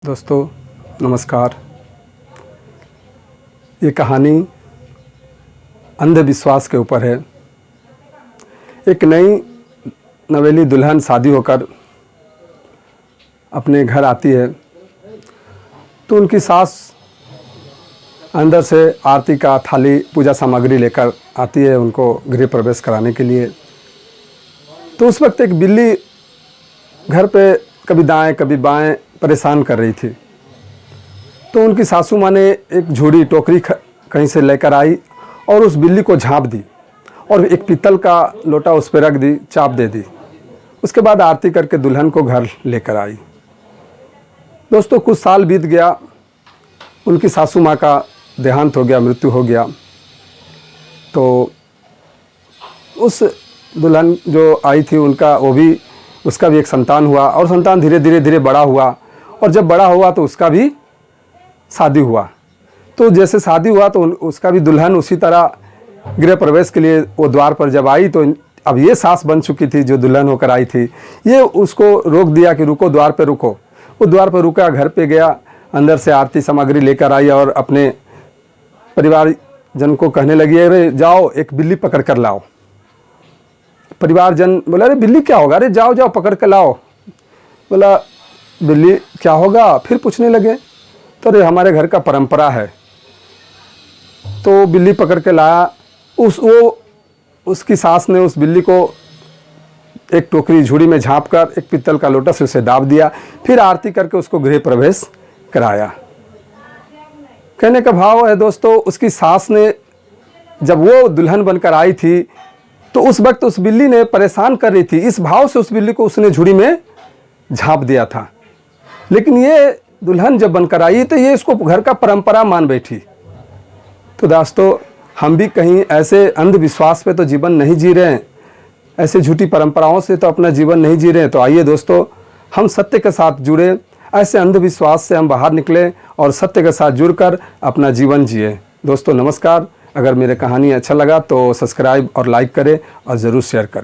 दोस्तों नमस्कार। ये कहानी अंधविश्वास के ऊपर है। एक नई नवेली दुल्हन शादी होकर अपने घर आती है तो उनकी सास अंदर से आरती का थाली पूजा सामग्री लेकर आती है उनको गृह प्रवेश कराने के लिए। तो उस वक्त एक बिल्ली घर पे कभी दाएं कभी बाएं परेशान कर रही थी। तो उनकी सासू माँ ने एक झूड़ी टोकरी कहीं से लेकर आई और उस बिल्ली को झाँप दी और एक पीतल का लोटा उस पर रख दी, चाप दे दी। उसके बाद आरती करके दुल्हन को घर लेकर आई। दोस्तों कुछ साल बीत गया, उनकी सासू माँ का देहांत हो गया, मृत्यु हो गया। तो उस दुल्हन जो आई थी उसका भी एक संतान हुआ और संतान धीरे धीरे बड़ा हुआ और जब बड़ा हुआ तो उसका भी शादी हुआ। तो जैसे शादी हुआ तो उसका भी दुल्हन उसी तरह गृह प्रवेश के लिए वो द्वार पर जब आई तो अब ये सास बन चुकी थी जो दुल्हन होकर आई थी। ये उसको रोक दिया कि रुको, द्वार पे रुको। वो द्वार पर रुका, घर पे गया, अंदर से आरती सामग्री लेकर आई और अपने परिवारजन को कहने लगी, अरे जाओ एक बिल्ली पकड़ कर लाओ। परिवारजन बोला, अरे बिल्ली क्या होगा, अरे जाओ जाओ पकड़ कर लाओ। बोला बिल्ली क्या होगा, फिर पूछने लगे। तो अरे हमारे घर का परंपरा है। तो बिल्ली पकड़ के लाया। उसकी सास ने उस बिल्ली को एक टोकरी झूड़ी में झाँप कर एक पीतल का लोटा से उसे दाब दिया, फिर आरती करके उसको गृह प्रवेश कराया। कहने का भाव है दोस्तों, उसकी सास ने जब वो दुल्हन बनकर आई थी तो उस वक्त उस बिल्ली ने परेशान कर रही थी, इस भाव से उस बिल्ली को उसने झूड़ी में झाँप दिया था। लेकिन ये दुल्हन जब बनकर आई तो ये इसको घर का परंपरा मान बैठी। तो दोस्तों हम भी कहीं ऐसे अंधविश्वास पे तो जीवन नहीं जी रहे हैं, ऐसे झूठी परंपराओं से तो अपना जीवन नहीं जी रहे हैं। तो आइए दोस्तों हम सत्य के साथ जुड़े, ऐसे अंधविश्वास से हम बाहर निकलें और सत्य के साथ जुड़कर अपना जीवन जिए। दोस्तों नमस्कार। अगर मेरे कहानी अच्छा लगा तो सब्सक्राइब और लाइक करें और ज़रूर शेयर करें।